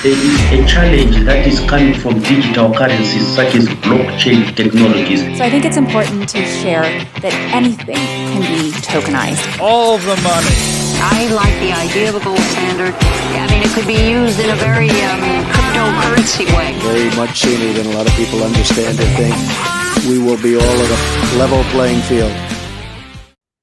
There is a challenge that is coming from digital currencies such as blockchain technologies. So I think it's important to share that anything can be tokenized. All the money. I like the idea of a gold standard. I mean, it could be used in a very cryptocurrency way. Very much sooner than a lot of people understand or think. We will be all at a level playing field.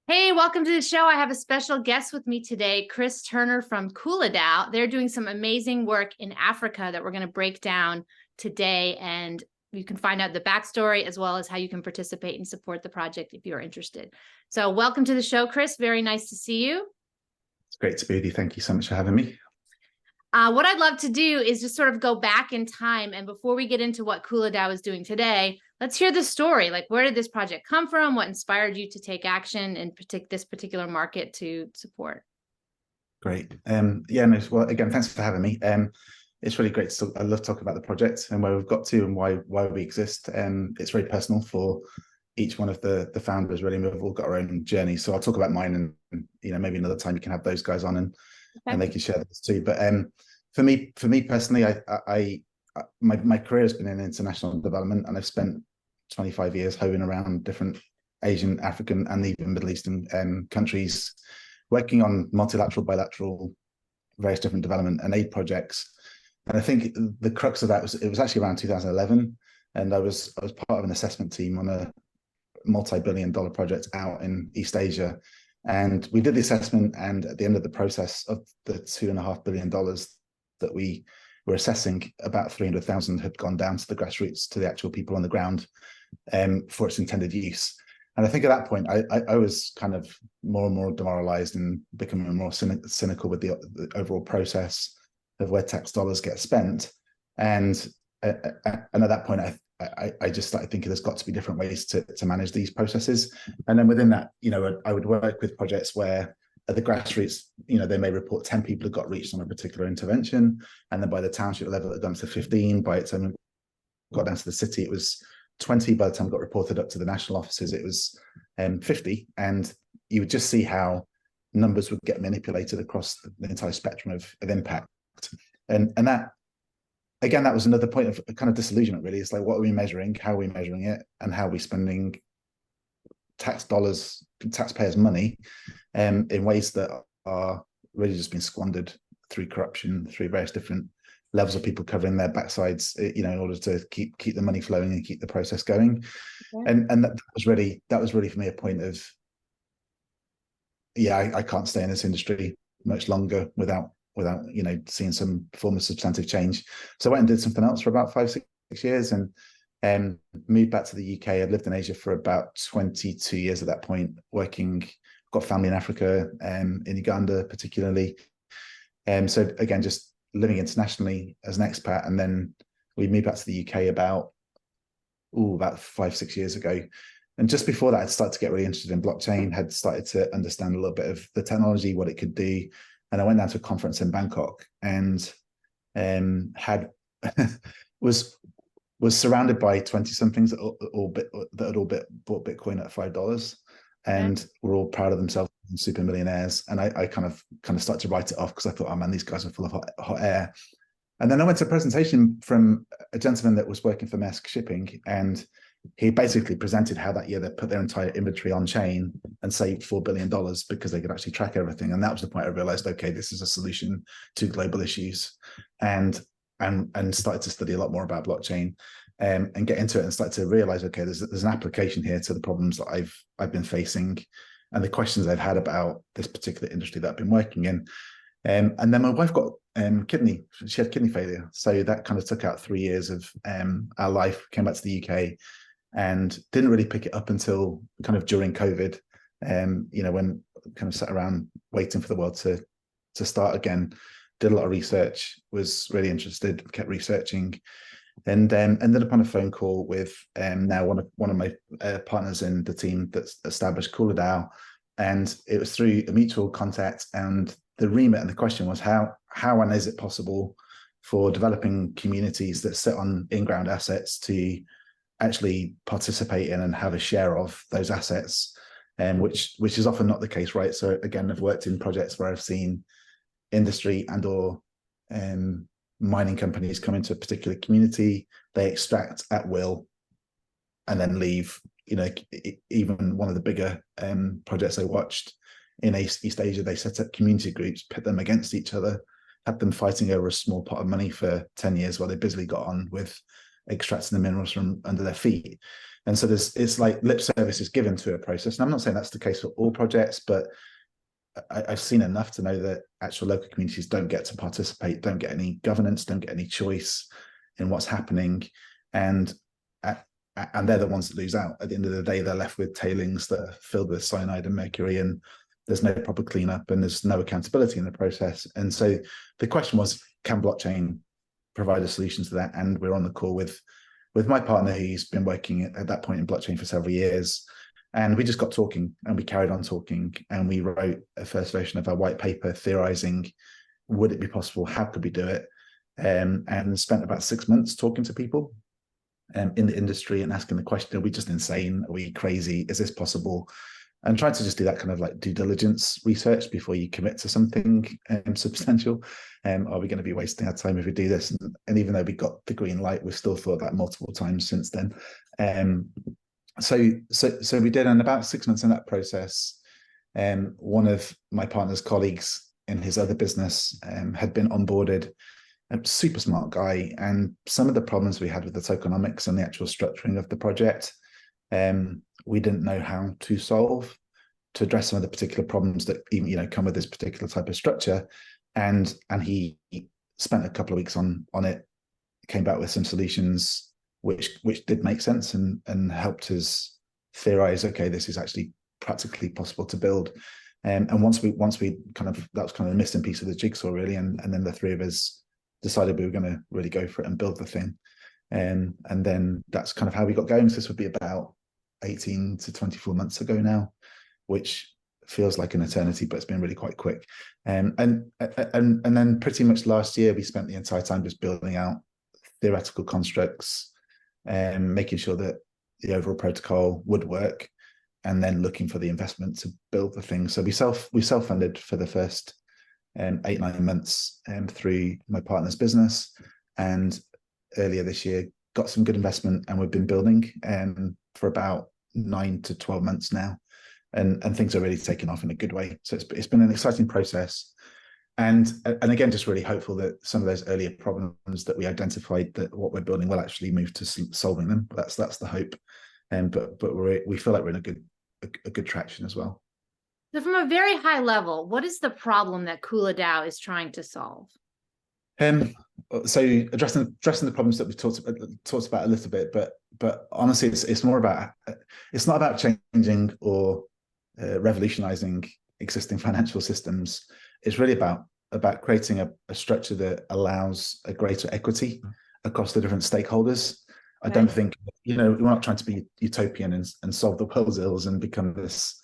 Hey, welcome to the show. I have a special guest with me today, Chris Turner from Kula Dao. They're doing some amazing work in Africa that we're going to break down today, and you can find out the backstory as well as how you can participate and support the project if you're interested. So welcome to the show, Chris. Very nice to see you. It's great to be with you. Thank you so much for having me. What I'd love to do is just sort of go back in time. And before we get into what Kula Dao is doing today, let's hear the story. Like, where did this project come from? What inspired you to take action in this particular market to support? Great. Well, again, thanks for having me. It's really great to talk. I love talking about the project and where we've got to and why we exist. It's very personal for each one of the founders. Really, we've all got our own journey. So I'll talk about mine, and maybe another time you can have those guys on and they can share this too. But for me personally, my career has been in international development, and I've spent 25 years hovering around different Asian, African, and even Middle Eastern countries, working on multilateral, bilateral, various different development and aid projects. And I think the crux of that was actually around 2011, and I was part of an assessment team on a multi-billion-dollar project out in East Asia. And we did the assessment, and at the end of the process of the $2.5 billion that we were assessing, about 300,000 had gone down to the grassroots, to the actual people on the ground, for its intended use. And I think at that point, I was kind of more and more demoralized and becoming more cynical with the overall process of where tax dollars get spent. And at that point, I just started thinking there's got to be different ways to manage these processes. And then within that, I would work with projects where at the grassroots, they may report 10 people who got reached on a particular intervention. And then by the township level, it had gone to 15. By the time it got down to the city, it was 20. By the time it got reported up to the national offices, it was 50. And you would just see how numbers would get manipulated across the entire spectrum of impact. And that, again, that was another point of kind of disillusionment, really. It's like, what are we measuring? How are we measuring it? And how are we spending tax dollars, taxpayers' money, in ways that are really just being squandered through corruption, through various different levels of people covering their backsides, in order to keep the money flowing and keep the process going. Okay. And that was really for me a point of, I can't stay in this industry much longer without seeing some form of substantive change. So I went and did something else for about 5-6 years, and moved back to the UK. I'd lived in Asia for about 22 years at that point, got family in Africa, in Uganda particularly. So again, just living internationally as an expat. And then we moved back to the UK about 5-6 years ago. And just before that, I'd started to get really interested in blockchain, had started to understand a little bit of the technology, what it could do. And I went down to a conference in Bangkok and was surrounded by 20-somethings that had all bought Bitcoin at $5, and were all proud of themselves, super millionaires. And I kind of started to write it off because I thought, oh man, these guys are full of hot air. And then I went to a presentation from a gentleman that was working for Maersk Shipping, and he basically presented how that year they put their entire inventory on chain and saved $4 billion because they could actually track everything. And that was the point I realized, okay, this is a solution to global issues, and started to study a lot more about blockchain, and get into it and start to realize, okay, there's an application here to the problems that I've been facing and the questions I've had about this particular industry that I've been working in. And then my wife got she had kidney failure. So that kind of took out 3 years of our life, came back to the UK, and didn't really pick it up until kind of during COVID, when kind of sat around waiting for the world to start again. Did a lot of research, was really interested, kept researching, and ended up on a phone call with now one of my partners in the team that's established Kula Dao. And it was through a mutual contact, and the remit and the question was how and is it possible for developing communities that sit on in-ground assets to actually participate in and have a share of those assets, which is often not the case, right? So again, I've worked in projects where I've seen industry and or mining companies come into a particular community, they extract at will, and then leave. Even one of the bigger projects I watched in East Asia, they set up community groups, pit them against each other, had them fighting over a small pot of money for 10 years while they busily got on with extracting the minerals from under their feet. And so it's like lip service is given to a process. And I'm not saying that's the case for all projects, but I've seen enough to know that actual local communities don't get to participate, don't get any governance, don't get any choice in what's happening. And they're the ones that lose out. At the end of the day, they're left with tailings that are filled with cyanide and mercury, and there's no proper cleanup and there's no accountability in the process. And so the question was, can blockchain provide a solution to that? And we're on the call with my partner, who's been working at that point in blockchain for several years. And we just got talking, and we carried on talking, and we wrote a first version of our white paper theorizing, would it be possible? How could we do it? And spent about 6 months talking to people in the industry and asking the question, are we just insane? Are we crazy? Is this possible? And trying to just do that kind of like due diligence research before you commit to something substantial. Are we going to be wasting our time if we do this? And even though we got the green light, we've still thought that multiple times since then. So we did, and about 6 months in that process, one of my partner's colleagues in his other business had been onboarded, a super smart guy, and some of the problems we had with the tokenomics and the actual structuring of the project, we didn't know how to solve to address some of the particular problems that even come with this particular type of structure. And he spent a couple of weeks on it, came back with some solutions which did make sense and helped us theorize, okay, this is actually practically possible to build. And once we kind of, that was kind of the missing piece of the jigsaw really, and then the three of us decided we were going to really go for it and build the thing. And then that's kind of how we got going. So this would be about 18 to 24 months ago now, which feels like an eternity, but it's been really quite quick. And then pretty much last year, we spent the entire time just building out theoretical constructs, making sure that the overall protocol would work, and then looking for the investment to build the thing. So we self-funded for the first 8-9 months through my partner's business, and earlier this year got some good investment, and we've been building for about 9 to 12 months now, and things are really taking off in a good way. So it's been an exciting process, and again, just really hopeful that some of those earlier problems that we identified, that what we're building will actually move to solving them. That's the hope, but we feel like we're in a good traction as well. So from a very high level, what is the problem that Kula Dao is trying to solve? So addressing the problems that we talked about a little bit, but honestly, it's more about, it's not about changing or revolutionizing existing financial systems. It's really about creating a structure that allows a greater equity across the different stakeholders. I don't think, we're not trying to be utopian and solve the world's ills and become this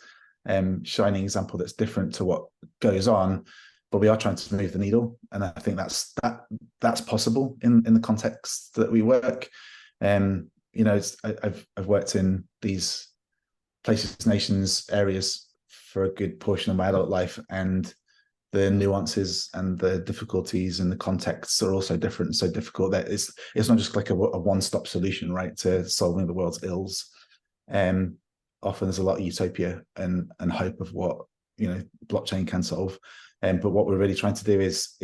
shining example that's different to what goes on, but we are trying to move the needle, and I think that's possible in the context that we work. I've worked in these places, nations, areas for a good portion of my adult life, and the nuances and the difficulties and the contexts are also different, so difficult that it's not just like a one-stop solution, right, to solving the world's ills. Often there's a lot of utopia and hope of what blockchain can solve, but what we're really trying to do is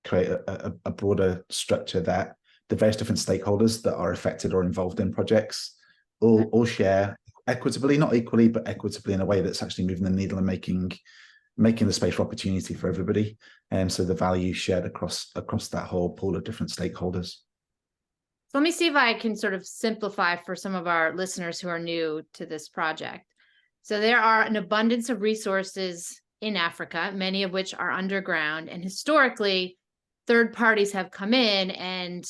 create a broader structure that the various different stakeholders that are affected or involved in projects all share equitably, not equally, but equitably in a way that's actually moving the needle and making the space for opportunity for everybody, and so the value shared across that whole pool of different stakeholders. So let me see if I can sort of simplify for some of our listeners who are new to this project. So there are an abundance of resources in Africa, many of which are underground, and historically, third parties have come in and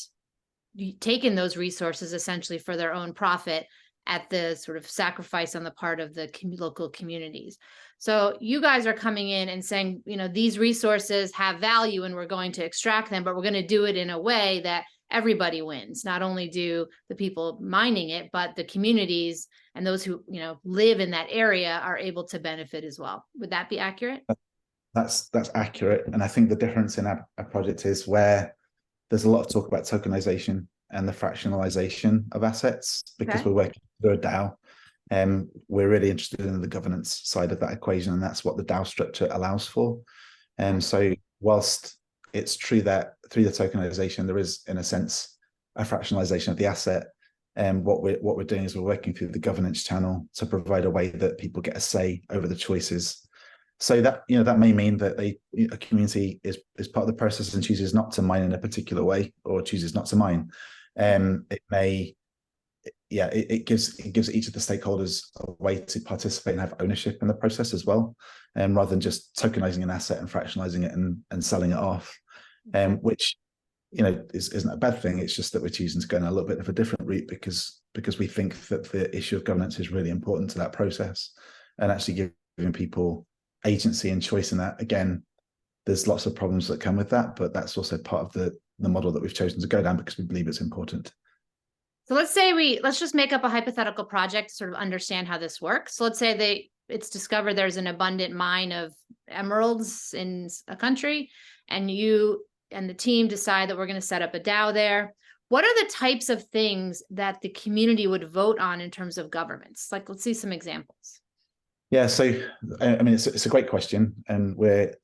taken those resources essentially for their own profit at the sort of sacrifice on the part of the local communities. So you guys are coming in and saying, these resources have value and we're going to extract them, but we're going to do it in a way that everybody wins. Not only do the people mining it, but the communities and those who live in that area are able to benefit as well. Would that be accurate? That's accurate, and I think the difference in our project is where there's a lot of talk about tokenization and the fractionalization of assets because Okay. we're working through a DAO. We're really interested in the governance side of that equation, and that's what the DAO structure allows for. So whilst it's true that through the tokenization, there is, in a sense, a fractionalization of the asset, what we're doing is we're working through the governance channel to provide a way that people get a say over the choices. So that, that may mean that a community is part of the process and chooses not to mine in a particular way, or chooses not to mine. It gives each of the stakeholders a way to participate and have ownership in the process as well, rather than just tokenizing an asset and fractionalizing it and selling it off, which isn't a bad thing. It's just that we're choosing to go in a little bit of a different route because we think that the issue of governance is really important to that process, and actually giving people agency and choice in that. Again, there's lots of problems that come with that, but that's also part of the model that we've chosen to go down because we believe it's important. So let's just make up a hypothetical project to sort of understand how this works. So let's say it's discovered there's an abundant mine of emeralds in a country, and you and the team decide that we're going to set up a DAO there. What are the types of things that the community would vote on in terms of governance? Like, let's see some examples. Yeah, so I mean, it's a great question, and we're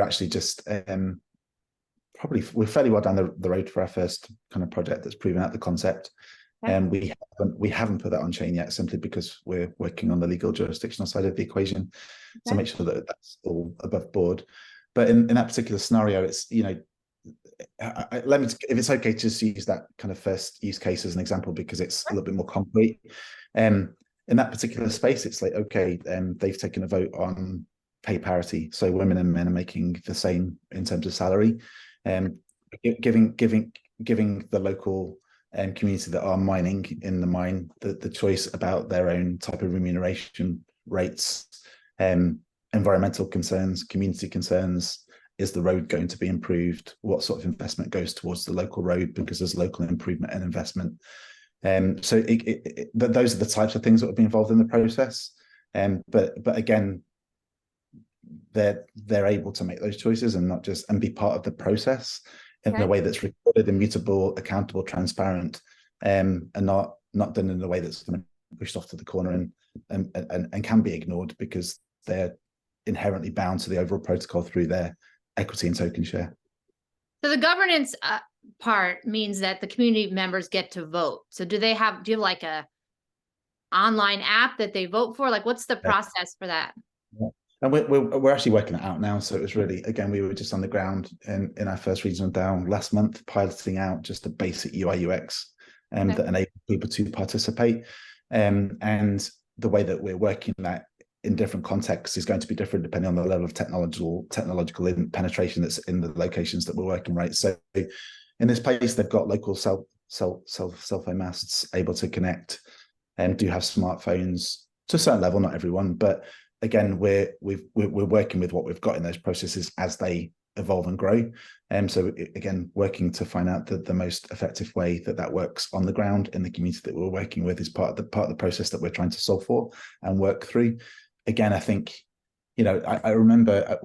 actually just we're fairly well down the road for our first kind of project that's proven out the concept. And we haven't put that on chain yet, simply because we're working on the legal jurisdictional side of the equation to make sure that that's all above board. But in that particular scenario, it's let me, if it's okay, just use that kind of first use case as an example because it's a little bit more concrete. In that particular space, it's like, okay, they've taken a vote on pay parity, so women and men are making the same in terms of salary, giving the local community that are mining in the mine the choice about their own type of remuneration rates, environmental concerns, community concerns. Is the road going to be improved? What sort of investment goes towards the local road because there's local improvement and investment? So those are the types of things that would be involved in the process. But again, they're able to make those choices and be part of the process in a way that's recorded, immutable, accountable, transparent, and not done in a way that's kind of pushed off to the corner and can be ignored because they're inherently bound to the overall protocol through their equity and token share. So the governance part means that the community members get to vote. So do you have like a online app that they vote for? Like, what's the process for that? Yeah. And we're actually working it out now. So it was really, again, we were just on the ground in our first regional DAO last month, piloting out just a basic UI UX that enables people to participate. And the way that we're working that in different contexts is going to be different depending on the level of technological penetration that's in the locations that we're working, right? So in this place, they've got local cell phone masts able to connect and do have smartphones to a certain level, not everyone, but again, we're working with what we've got in those processes as they evolve and grow. So again, working to find out the most effective way that works on the ground in the community that we're working with is part of the process that we're trying to solve for and work through. Again, I think, I remember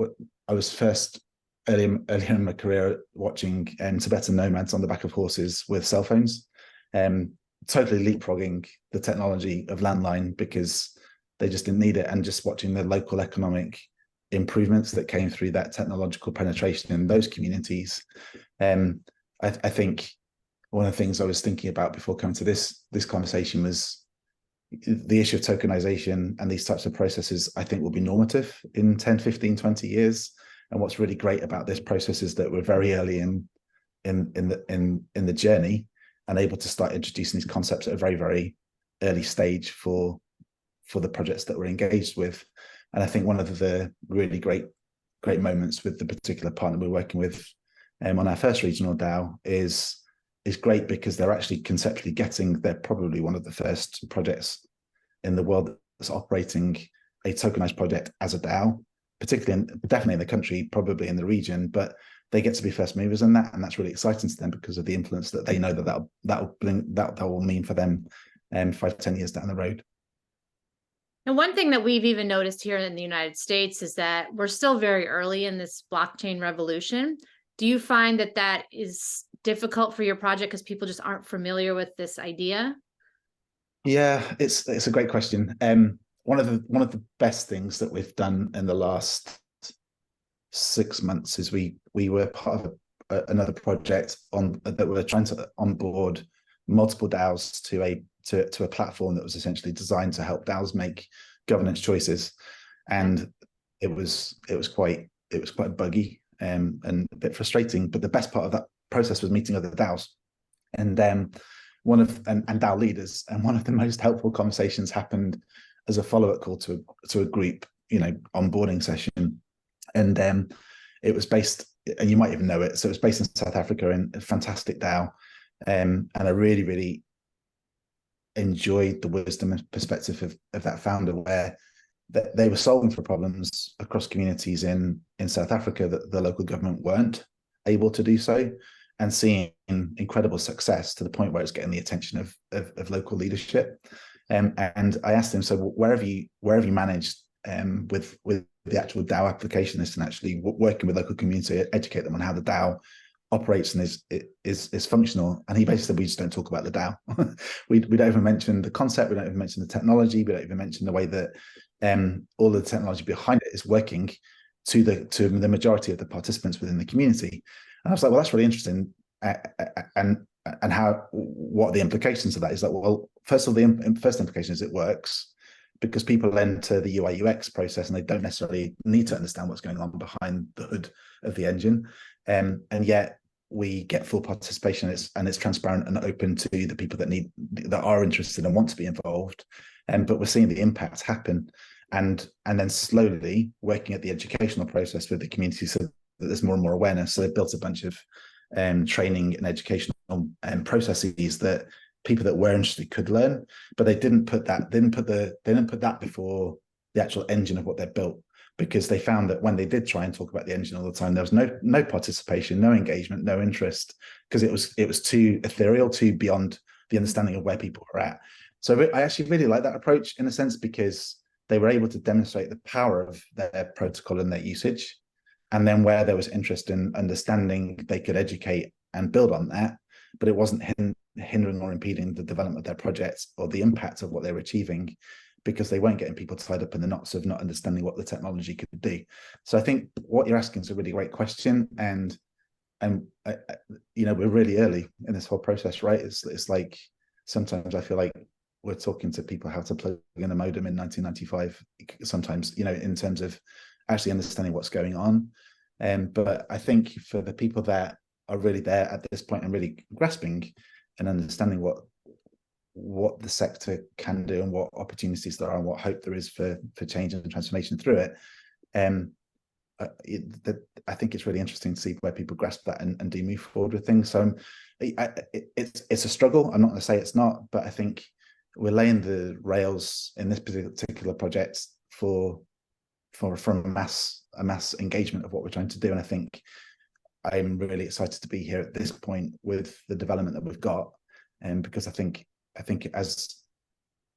I was first earlier in my career watching Tibetan nomads on the back of horses with cell phones, totally leapfrogging the technology of landline because they just didn't need it, and just watching the local economic improvements that came through that technological penetration in those communities. I think one of the things I was thinking about before coming to this conversation was the issue of tokenization, and these types of processes I think will be normative in 10, 15, 20 years. And what's really great about this process is that we're very early in the journey and able to start introducing these concepts at a very, very early stage for the projects that we're engaged with. And I think one of the really great moments with the particular partner we're working with on our first regional DAO is great because they're actually conceptually they're probably one of the first projects in the world that's operating a tokenized project as a DAO, definitely in the country, probably in the region, but they get to be first movers in that, and that's really exciting to them because of the influence that they know that will mean for them 5-10 years down the road. And one thing that we've even noticed here in the United States is that we're still very early in this blockchain revolution. Do you find that is difficult for your project because people just aren't familiar with this idea? Yeah, it's a great question. One of the best things that we've done in the last 6 months is we were part of another project that we're trying to onboard multiple DAOs to a platform that was essentially designed to help DAOs make governance choices, and it was quite buggy and a bit frustrating. But the best part of that process was meeting other DAOs and DAO leaders, and one of the most helpful conversations happened as a follow-up call to a group, onboarding session, and it was based, and you might even know it. So it was based in South Africa, in a fantastic DAO, and I really, really enjoyed the wisdom and perspective of that founder, where they were solving for problems across communities in South Africa that the local government weren't able to do so, and seeing incredible success to the point where it's getting the attention of local leadership. And I asked him, so where have you managed with the actual DAO application is, and actually working with local community, educate them on how the DAO operates and is functional? And he basically said, we just don't talk about the DAO. we don't even mention the concept, we don't even mention the technology, we don't even mention the way that all the technology behind it is working to the majority of the participants within the community. And I was like, well, that's really interesting. And what are the implications of that? Is like, well, first of all, the first implication is it works, because people enter the UI UX process and they don't necessarily need to understand what's going on behind the hood of the engine, and yet we get full participation, and it's transparent and open to the people that are interested and want to be involved. But we're seeing the impact happen, and then slowly working at the educational process with the community so that there's more and more awareness. So they built a bunch of training and educational processes that people that were interested could learn, but they didn't put that before the actual engine of what they built, because they found that when they did try and talk about the engine all the time, there was no participation, no engagement, no interest, because it was too ethereal, too beyond the understanding of where people are at. So I actually really like that approach, in a sense, because they were able to demonstrate the power of their protocol and their usage, and then where there was interest in understanding, they could educate and build on that, but it wasn't hindering or impeding the development of their projects or the impact of what they were achieving, because they weren't getting people tied up in the knots of not understanding what the technology could do. So I think what you're asking is a really great question, and we're really early in this whole process, right? It's like sometimes I feel like we're talking to people how to plug in a modem in 1995. Sometimes, in terms of actually understanding what's going on. But I think for the people that are really there at this point and really grasping and understanding what the sector can do and what opportunities there are and what hope there is for change and transformation through it, I think it's really interesting to see where people grasp that and do move forward with things. So it's a struggle. I'm not going to say it's not, but I think we're laying the rails in this particular project from a mass engagement of what we're trying to do. And I think I'm really excited to be here at this point with the development that we've got, because I think as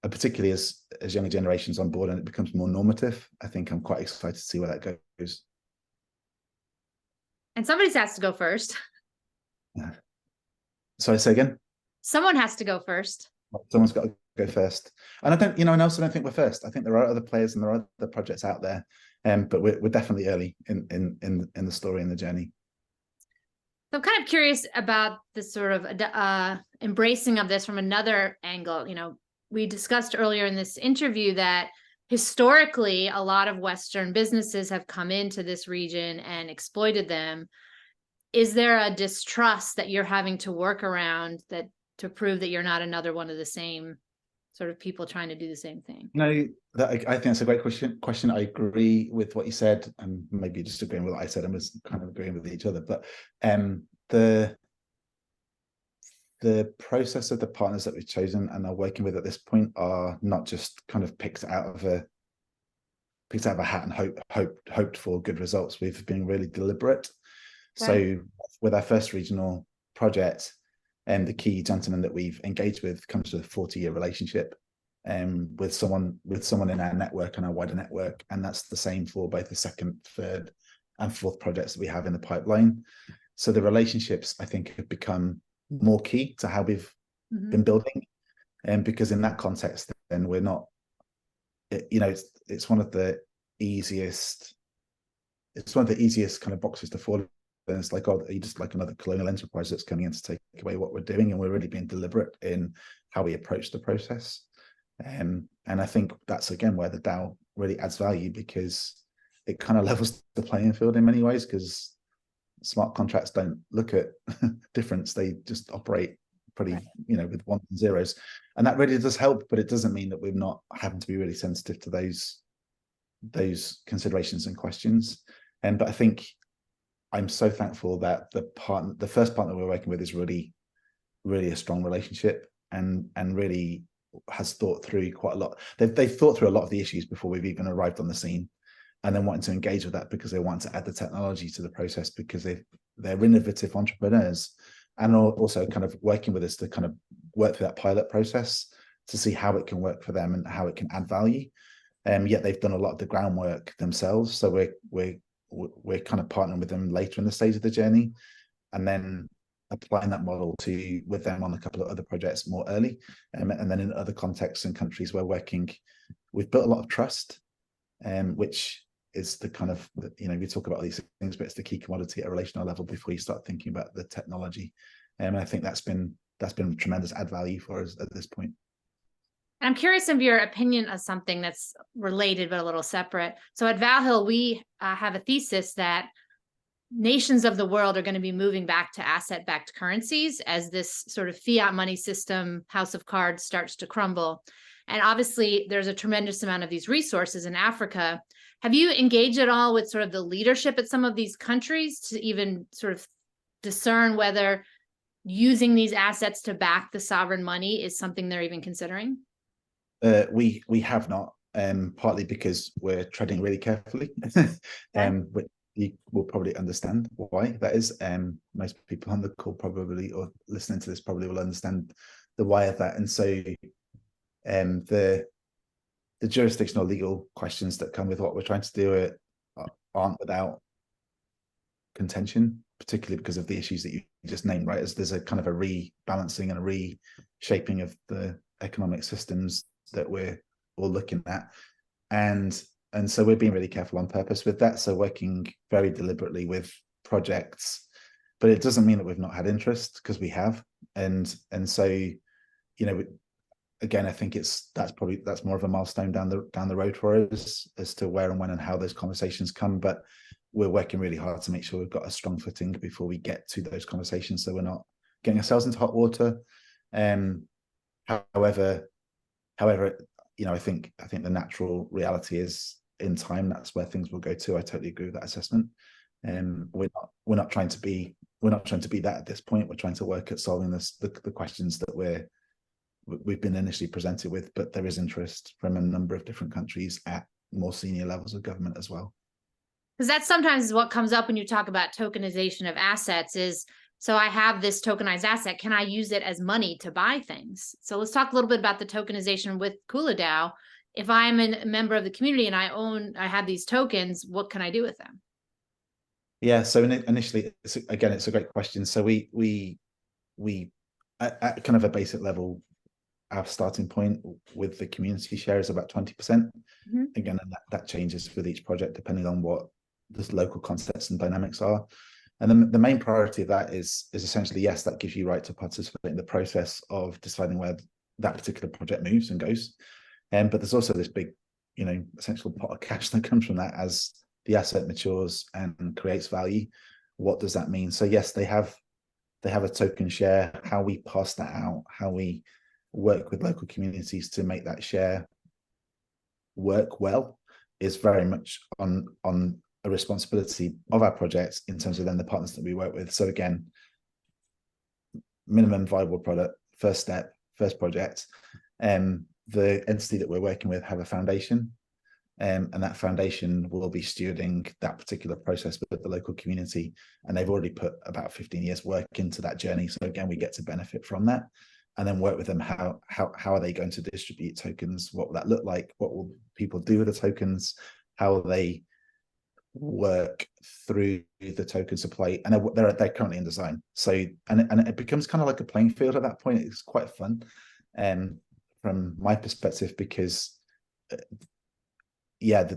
particularly as younger generations on board and it becomes more normative, I think I'm quite excited to see where that goes. And somebody has to go first. Sorry, say again? Someone has to go first. Someone's got to go first. And I also don't think we're first. I think there are other players and there are other projects out there, but we're definitely early in the story and the journey. So I'm kind of curious about this sort of embracing of this from another angle. We discussed earlier in this interview that historically, a lot of Western businesses have come into this region and exploited them. Is there a distrust that you're having to work around that to prove that you're not another one of the same sort of people trying to do the same thing? No, I think that's a great question. I agree with what you said, and maybe just agreeing with what I said, and was kind of agreeing with each other. But the process of the partners that we've chosen and are working with at this point are not just kind of picked out of a hat and hoped for good results. We've been really deliberate. Okay. So with our first regional project, and the key gentleman that we've engaged with comes to a 40-year relationship with someone in our network and our wider network, and that's the same for both the second, third, and fourth projects that we have in the pipeline. So the relationships, I think, have become more key to how we've been building. And because in that context, then we're not, it's one of the easiest, kind of boxes to fall in. It's like, oh, are you just like another colonial enterprise that's coming in to take away what we're doing? And we're really being deliberate in how we approach the process. And I think that's, again, where the DAO really adds value, because it kind of levels the playing field in many ways, because smart contracts don't look at difference. They just operate pretty, with ones and zeros. And that really does help, but it doesn't mean that we're not having to be really sensitive to those considerations and questions. But I think I'm so thankful that the first partner we're working with is really, really a strong relationship, and really has thought through quite a lot. They've thought through a lot of the issues before we've even arrived on the scene, and then wanting to engage with that because they want to add the technology to the process, because they're innovative entrepreneurs, and also kind of working with us to kind of work through that pilot process to see how it can work for them and how it can add value. Yet they've done a lot of the groundwork themselves, so we're kind of partnering with them later in the stage of the journey, and then applying that model with them on a couple of other projects more early, and then in other contexts and countries we've built a lot of trust, which is the kind of, we talk about these things, but it's the key commodity at a relational level before you start thinking about the technology. And I think that's been tremendous add value for us at this point. I'm curious of your opinion of something that's related but a little separate. So at Valhill, we have a thesis that nations of the world are going to be moving back to asset-backed currencies as this sort of fiat money system, house of cards, starts to crumble. And obviously, there's a tremendous amount of these resources in Africa. Have you engaged at all with sort of the leadership at some of these countries to even sort of discern whether using these assets to back the sovereign money is something they're even considering? We have not, partly because we're treading really carefully, which you will probably understand why that is. Most people on the call probably, or listening to this, probably will understand the why of that. And so the jurisdictional legal questions that come with what we're trying to do aren't without contention, particularly because of the issues that you just named, right? As there's a kind of a rebalancing and a reshaping of the economic systems that we're all looking at. And so we're being really careful on purpose with that. So working very deliberately with projects, but it doesn't mean that we've not had interest, because we have. And so, again, I think that's more of a milestone down the road for us as to where and when and how those conversations come. But we're working really hard to make sure we've got a strong footing before we get to those conversations, so we're not getting ourselves into hot water. However, I think the natural reality is, in time, that's where things will go to. I totally agree with that assessment. We're not trying to be that at this point. We're trying to work at solving the questions that we've been initially presented with, but there is interest from a number of different countries at more senior levels of government as well. Because that sometimes is what comes up when you talk about tokenization of assets is, so I have this tokenized asset, can I use it as money to buy things? So let's talk a little bit about the tokenization with Kula Dao. If I'm a member of the community and I have these tokens, what can I do with them? Yeah, so initially, it's a great question. So we at kind of a basic level, our starting point with the community share is about 20%. Again, and that changes with each project depending on what the local concepts and dynamics are. And then the main priority of that is essentially, yes, that gives you right to participate in the process of deciding where that particular project moves and goes. But there's also this big, essential pot of cash that comes from that as the asset matures and creates value. What does that mean? So yes, they have a token share. How we pass that out, how we work with local communities to make that share work well, is very much on a responsibility of our projects in terms of then the partners that we work with. So again, minimum viable product, first step, first project. The entity that we're working with have a foundation, and that foundation will be stewarding that particular process with the local community, and they've already put about 15 years work into that journey. So again, we get to benefit from that, and then work with them. How are they going to distribute tokens? What will that look like? What will people do with the tokens? How will they work through the token supply, and they're currently in design. So and it becomes kind of like a playing field at that point. It's quite fun, from my perspective, because yeah,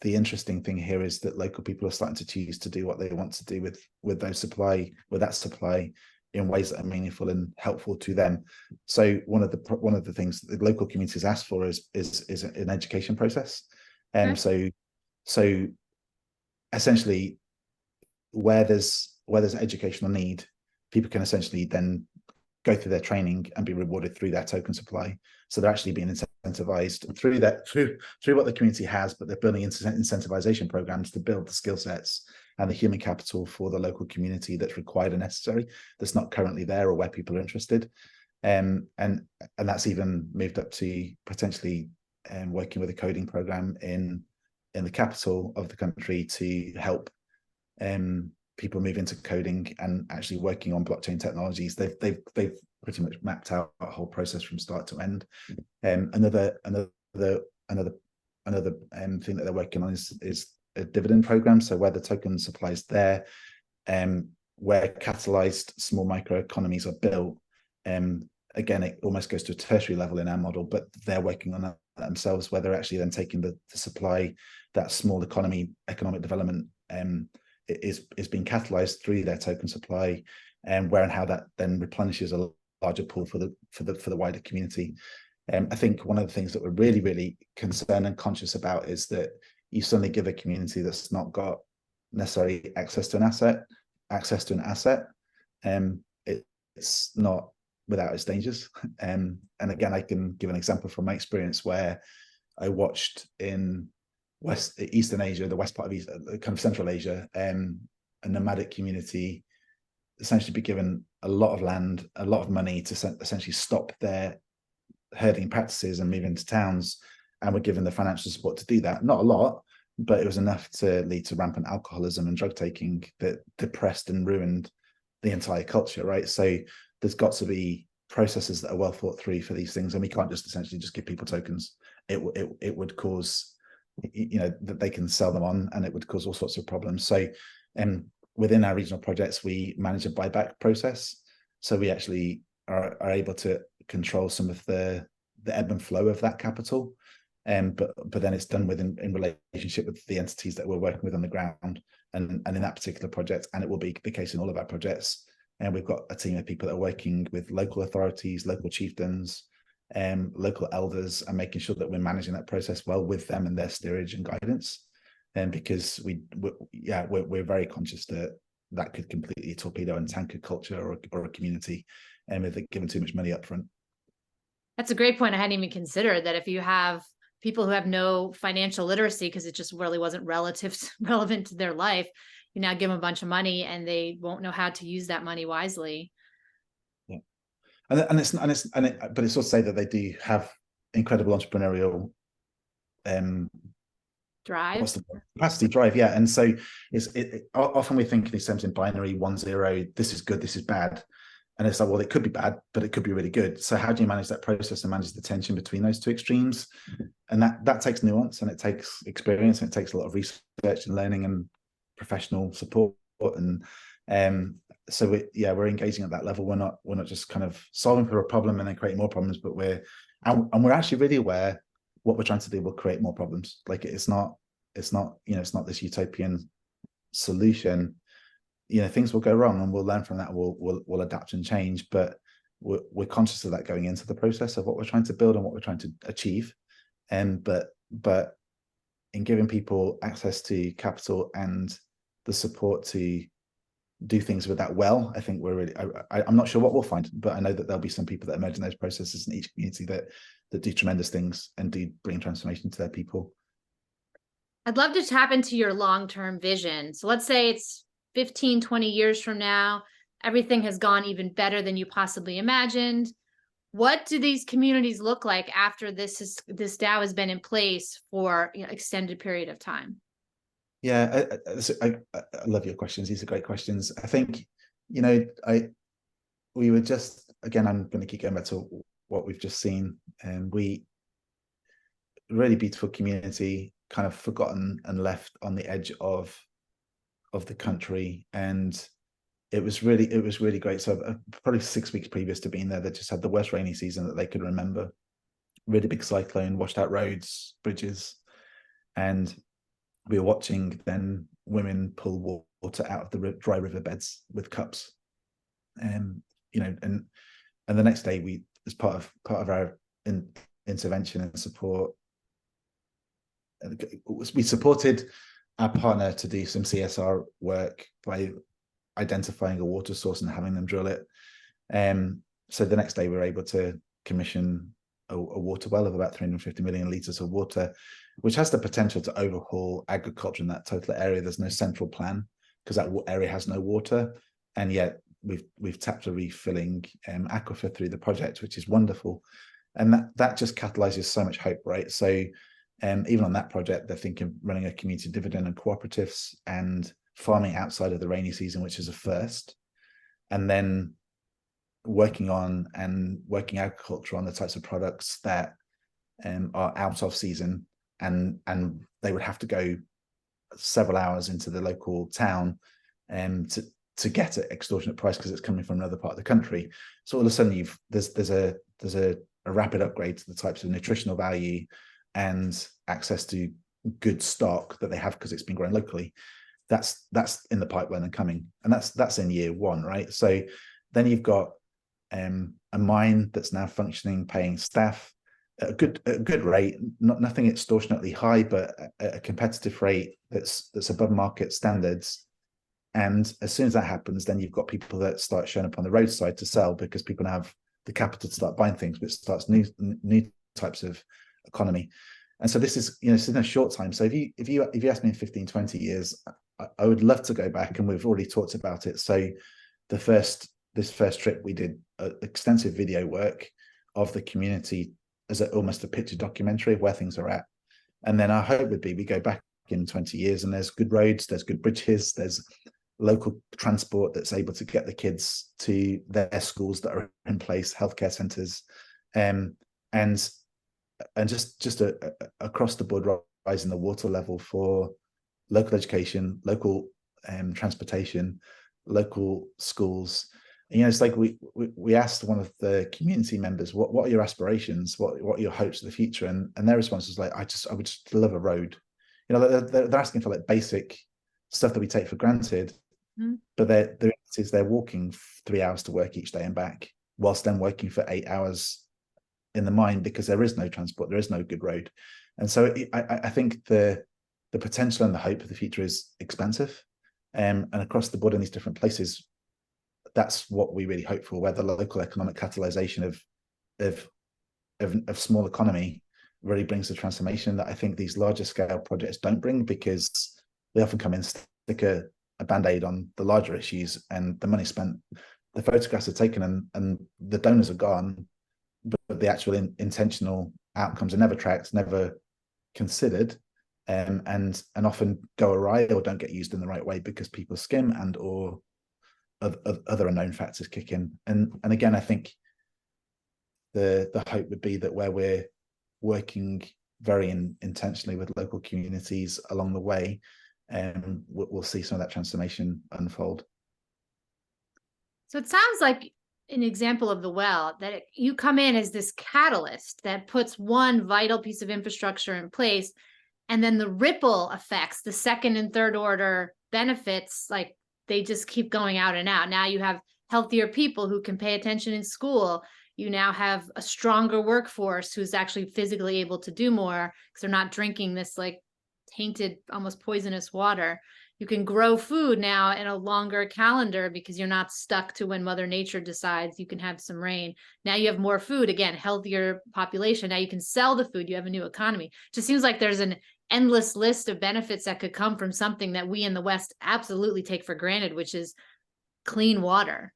the interesting thing here is that local people are starting to choose to do what they want to do with that supply in ways that are meaningful and helpful to them. So one of the things the local communities ask for is an education process, and so essentially where there's educational need, people can essentially then go through their training and be rewarded through their token supply. So they're actually being incentivized through what the community has, but they're building incentivization programs to build the skill sets and the human capital for the local community that's required and necessary, that's not currently there or where people are interested. And that's even moved up to potentially working with a coding program in the capital of the country to help people move into coding and actually working on blockchain technologies. They've pretty much mapped out a whole process from start to end. Another thing that they're working on is a dividend program. So where the token supply is there, where catalyzed small microeconomies are built, again, it almost goes to a tertiary level in our model, but they're working on that themselves, where they're actually then taking the supply, that small economic development is being catalyzed through their token supply, and where and how that then replenishes a larger pool for the wider community. I think one of the things that we're really, really concerned and conscious about is that you suddenly give a community that's not got necessarily access to an asset, it's not without its dangers. And again, I can give an example from my experience where I watched in Eastern Asia, the west part of kind of Central Asia, a nomadic community essentially be given a lot of land, a lot of money to essentially stop their herding practices and move into towns, and were given the financial support to do that. Not a lot, but it was enough to lead to rampant alcoholism and drug taking that depressed and ruined the entire culture, right? So there's got to be processes that are well thought through for these things, and we can't just essentially just give people tokens. It would cause, that they can sell them on, and it would cause all sorts of problems. So within our regional projects, we manage a buyback process. So we actually are able to control some of the ebb and flow of that capital. But then it's done in relationship with the entities that we're working with on the ground, and in that particular project, and it will be the case in all of our projects. And we've got a team of people that are working with local authorities, local chieftains, local elders, and making sure that we're managing that process well with them and their steerage and guidance. And because we're very conscious that could completely torpedo and tank a culture or a community, and if they're given too much money up front. That's a great point. I hadn't even considered that. If you have people who have no financial literacy because it just really wasn't relevant to their life, you now give them a bunch of money and they won't know how to use that money wisely. Yeah, but it's also say that they do have incredible entrepreneurial drive. What's the capacity drive? Yeah, and so often we think in these terms in binary 1-0. This is good, this is bad, and it's like, well, it could be bad, but it could be really good. So how do you manage that process and manage the tension between those two extremes? And that takes nuance, and it takes experience, and it takes a lot of research and learning and professional support. And so we're engaging at that level. We're not just kind of solving for a problem and then creating more problems, but we're actually really aware what we're trying to do will create more problems. Like it's not this utopian solution. Things will go wrong, and we'll learn from that. We'll adapt and change, but we're conscious of that going into the process of what we're trying to build and what we're trying to achieve. But in giving people access to capital and the support to do things with that well, I think we're really. I'm not sure what we'll find, but I know that there'll be some people that emerge in those processes in each community that do tremendous things and do bring transformation to their people. I'd love to tap into your long-term vision. So let's say it's 15, 20 years from now, everything has gone even better than you possibly imagined. What do these communities look like after this DAO has been in place for extended period of time? Yeah, I love your questions. These are great questions. I think, we were just, again, I'm going to keep going back to what we've just seen, and really beautiful community, kind of forgotten and left on the edge of the country. And it was really great. So probably 6 weeks previous to being there, they just had the worst rainy season that they could remember. Really big cyclone, washed out roads, bridges, and we were watching then women pull water out of the dry riverbeds with cups. And and the next day, we, as part of our intervention and support, we supported our partner to do some CSR work by identifying a water source and having them drill it. So the next day we were able to commission a water well of about 350 million litres of water, which has the potential to overhaul agriculture in that total area. There's no central plan because that area has no water, and yet we've tapped a refilling aquifer through the project, which is wonderful. And that just catalyzes so much hope, right? So even on that project, they're thinking running a community dividend and cooperatives and farming outside of the rainy season, which is a first, and then working agriculture on the types of products that are out of season, and they would have to go several hours into the local town to get an extortionate price because it's coming from another part of the country. So all of a sudden there's a rapid upgrade to the types of nutritional value and access to good stock that they have because it's been grown locally. That's in the pipeline and coming, and that's in year one, right? So then you've got a mine that's now functioning, paying staff at a good rate, nothing extortionately high, but a competitive rate that's above market standards. And as soon as that happens, then you've got people that start showing up on the roadside to sell because people have the capital to start buying things, which starts new types of economy. And so this is, in a short time. So if you ask me in 15, 20 years, I would love to go back, and we've already talked about it. So this first trip, we did extensive video work of the community as almost a picture documentary of where things are at. And then our hope would be we go back in 20 years and there's good roads, there's good bridges, there's local transport that's able to get the kids to their schools that are in place, healthcare centres, and just across the board rise in the water level for local education, local transportation, local schools. It's like we asked one of the community members, what are your aspirations? What are your hopes for the future? And their response was like, I would just love a road. They're asking for like basic stuff that we take for granted, but the reality is they're walking 3 hours to work each day and back, whilst then working for 8 hours in the mine because there is no transport, there is no good road. And so I think the potential and the hope of the future is expansive, and across the board in these different places, that's what we really hope for, where the local economic catalyzation of small economy really brings the transformation that I think these larger scale projects don't bring, because they often come in, stick a band-aid on the larger issues, and the money spent, the photographs are taken and the donors are gone, but the actual intentional outcomes are never tracked, never considered, and often go awry or don't get used in the right way because people skim and or other unknown factors kick in. And again, I think the hope would be that where we're working very intentionally with local communities along the way, we'll see some of that transformation unfold. So it sounds like an example of the well, that you come in as this catalyst that puts one vital piece of infrastructure in place, and then the ripple effects, the second and third order benefits, like they just keep going out and out. Now you have healthier people who can pay attention in school. You now have a stronger workforce who's actually physically able to do more because they're not drinking this like tainted, almost poisonous water. You can grow food now in a longer calendar because you're not stuck to when Mother Nature decides you can have some rain. Now you have more food, again, healthier population. Now you can sell the food. You have a new economy. It just seems like there's an endless list of benefits that could come from something that we in the West absolutely take for granted, which is clean water.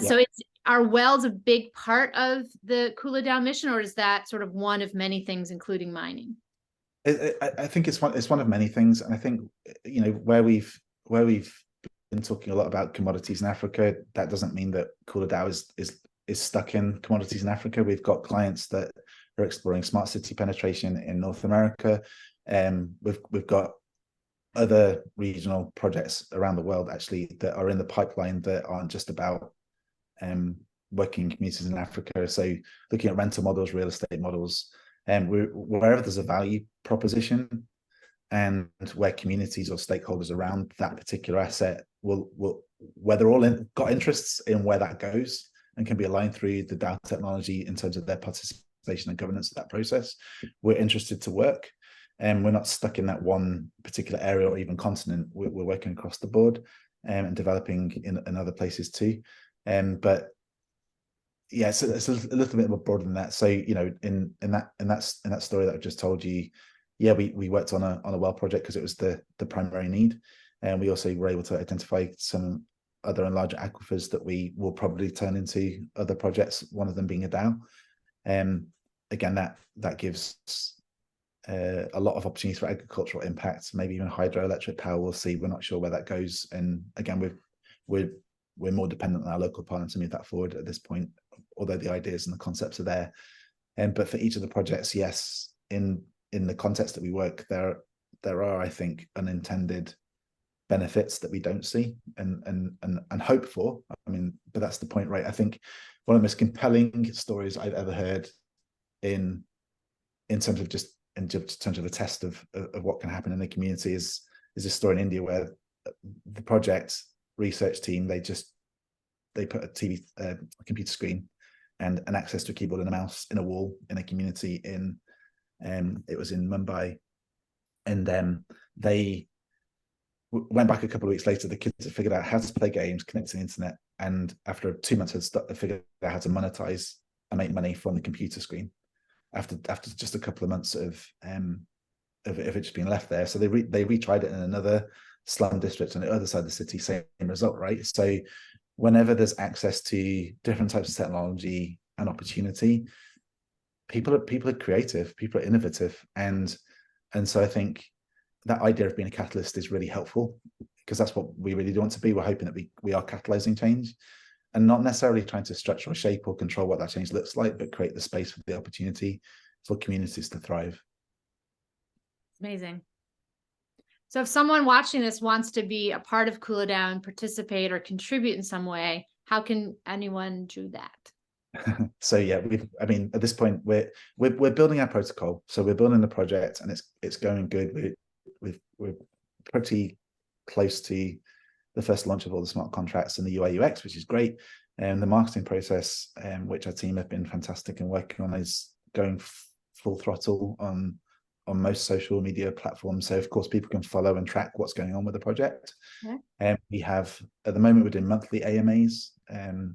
So are wells a big part of the Kula Dao mission, or is that sort of one of many things, including mining? I think it's one of many things, and I think where we've been talking a lot about commodities in Africa, that doesn't mean that Kula Dao is stuck in commodities in Africa. We've got clients that who are exploring smart city penetration in North America. We've got other regional projects around the world actually that are in the pipeline that aren't just about working communities in Africa. So looking at rental models, real estate models, and wherever there's a value proposition and where communities or stakeholders around that particular asset will where they're all got interests in where that goes and can be aligned through the DAO technology in terms of their participation and governance of that process, we're interested to work. And we're not stuck in that one particular area or even continent. We're working across the board and developing in other places too. But yeah, it's a little bit more broad than that. So, you know, in that story that I just told you, yeah, we worked on a well project because it was the primary need. And we also were able to identify some other and larger aquifers that we will probably turn into other projects, one of them being a DAO. Again, that gives a lot of opportunities for agricultural impacts, maybe even hydroelectric power. We'll see. We're not sure where that goes. And again, we're more dependent on our local partner to move that forward at this point, although the ideas and the concepts are there. But for each of the projects, yes, in the context that we work, there are, I think, unintended benefits that we don't see and hope for. I mean, but that's the point, right? I think one of the most compelling stories I've ever heard in terms of just in terms of a test of what can happen in the community is a story in India where the project research team, they put a computer screen and an access to a keyboard and a mouse in a wall in a community it was in Mumbai, and they went back a couple of weeks later. The kids had figured out how to play games, connect to the internet, and after 2 months had figured out how to monetize and make money from the computer screen. After just a couple of months of it just being left there. So they retried it in another slum district on the other side of the city, same result, right? So whenever there's access to different types of technology and opportunity, people are creative, people are innovative, and so I think that idea of being a catalyst is really helpful, because that's what we really do want to be. We're hoping that we are catalyzing change, and not necessarily trying to structure or shape or control what that change looks like, but create the space for the opportunity for communities to thrive. Amazing. So if someone watching this wants to be a part of Kula Dao and participate or contribute in some way, how can anyone do that? So yeah, at this point we're building our protocol. So we're building the project and it's going good. We're pretty close to the first launch of all the smart contracts and the UI UX, which is great. And the marketing process, which our team have been fantastic and working on, is going full throttle on most social media platforms. So of course people can follow and track what's going on with the project. We have, at the moment, we're doing monthly AMAs,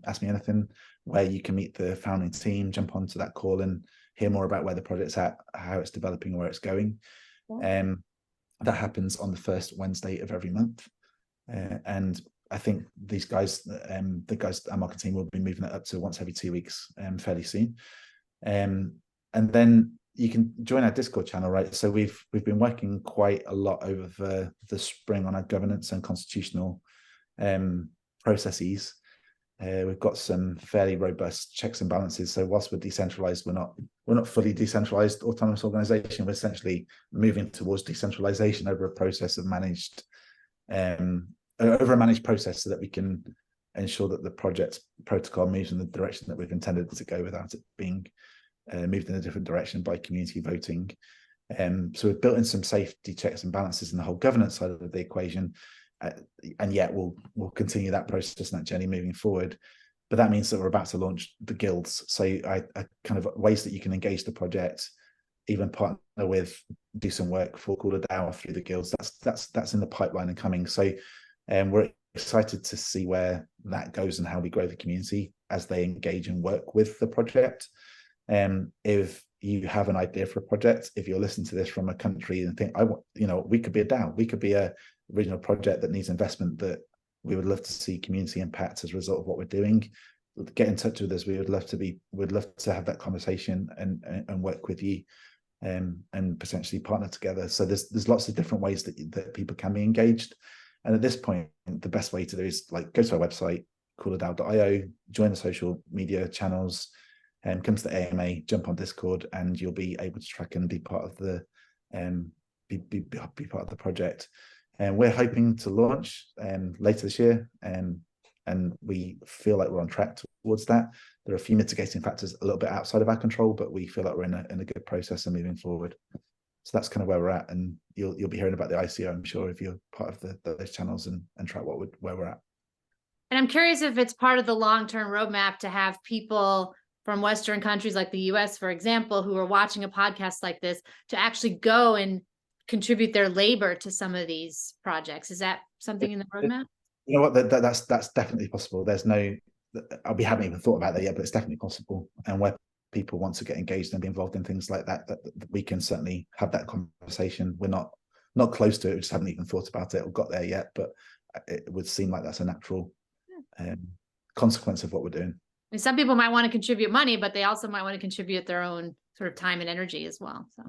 Ask Me Anything, where you can meet the founding team, jump onto that call and hear more about where the project's at, how it's developing, where it's going. That happens on the first Wednesday of every month. And I think these guys, our marketing team, will be moving it up to once every 2 weeks fairly soon. And then you can join our Discord channel, right? So we've been working quite a lot over the spring on our governance and constitutional processes. We've got some fairly robust checks and balances. So whilst we're decentralized, we're not fully decentralized autonomous organization. We're essentially moving towards decentralization over a process of managed process, so that we can ensure that the project protocol moves in the direction that we've intended to go without it being moved in a different direction by community voting. So we've built in some safety checks and balances in the whole governance side of the equation, and yet we'll continue that process and that journey moving forward. But that means that we're about to launch the guilds. So I kind of ways that you can engage the project, even partner with, do some work for Kula Dao through the guilds. That's in the pipeline and coming. So we're excited to see where that goes and how we grow the community as they engage and work with the project. If you have an idea for a project, if you're listening to this from a country and think, we could be a DAO, we could be a regional project that needs investment, that we would love to see community impact as a result of what we're doing, get in touch with us. We'd love to have that conversation and work with you, and potentially partner together. So there's lots of different ways that people can be engaged. And at this point, the best way to do is go to our website, kuladao.io, join the social media channels, come to the AMA, jump on Discord, and you'll be able to track and be part of the be part of the project. And we're hoping to launch later this year, and we feel like we're on track towards that. There are a few mitigating factors a little bit outside of our control, but we feel like we're in a good process and moving forward. So that's kind of where we're at, and you'll be hearing about the ICO, I'm sure, if you're part of those channels and track where we're at. And I'm curious if it's part of the long-term roadmap to have people from Western countries like the US, for example, who are watching a podcast like this, to actually go and contribute their labor to some of these projects. Is that something in the roadmap? You know what, that's definitely possible. We haven't even thought about that yet, but it's definitely possible. And where people want to get engaged and be involved in things like that, that we can certainly have that conversation. We're not close to it. We just haven't even thought about it or got there yet, but it would seem like that's a natural consequence of what we're doing. And some people might want to contribute money, but they also might want to contribute their own sort of time and energy as well. So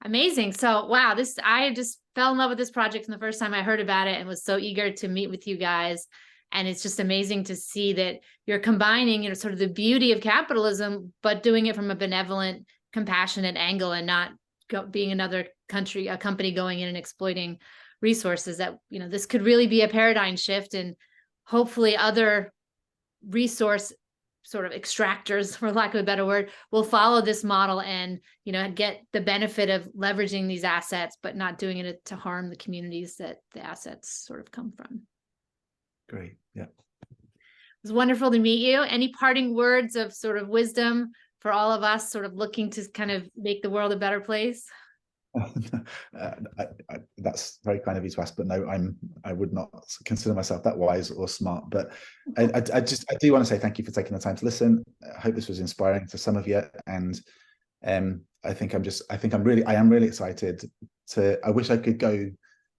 amazing. So wow, I just fell in love with this project from the first time I heard about it and was so eager to meet with you guys. And it's just amazing to see that you're combining, sort of the beauty of capitalism, but doing it from a benevolent, compassionate angle, and not being another company going in and exploiting resources. That, this could really be a paradigm shift, and hopefully other resource sort of extractors, for lack of a better word, will follow this model and, get the benefit of leveraging these assets, but not doing it to harm the communities that the assets sort of come from. Great. Yeah. It was wonderful to meet you. Any parting words of sort of wisdom for all of us sort of looking to kind of make the world a better place? That's very kind of you to ask, but no, I would not consider myself that wise or smart. But I do want to say thank you for taking the time to listen. I hope this was inspiring to some of you, and I am really excited I wish I could go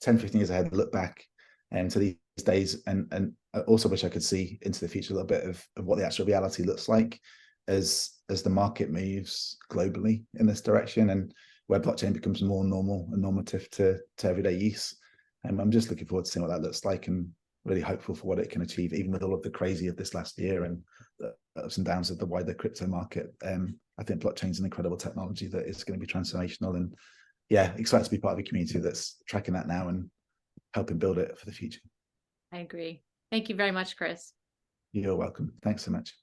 10-15 years ahead, look back to these days, and I also wish I could see into the future a little bit of what the actual reality looks like as the market moves globally in this direction, and where blockchain becomes more normal and normative to everyday use. And I'm just looking forward to seeing what that looks like, and really hopeful for what it can achieve, even with all of the crazy of this last year and the ups and downs of the wider crypto market. I think blockchain is an incredible technology that is going to be transformational, and excited to be part of a community that's tracking that now and helping build it for the future. I agree. Thank you very much, Chris. You're welcome. Thanks so much.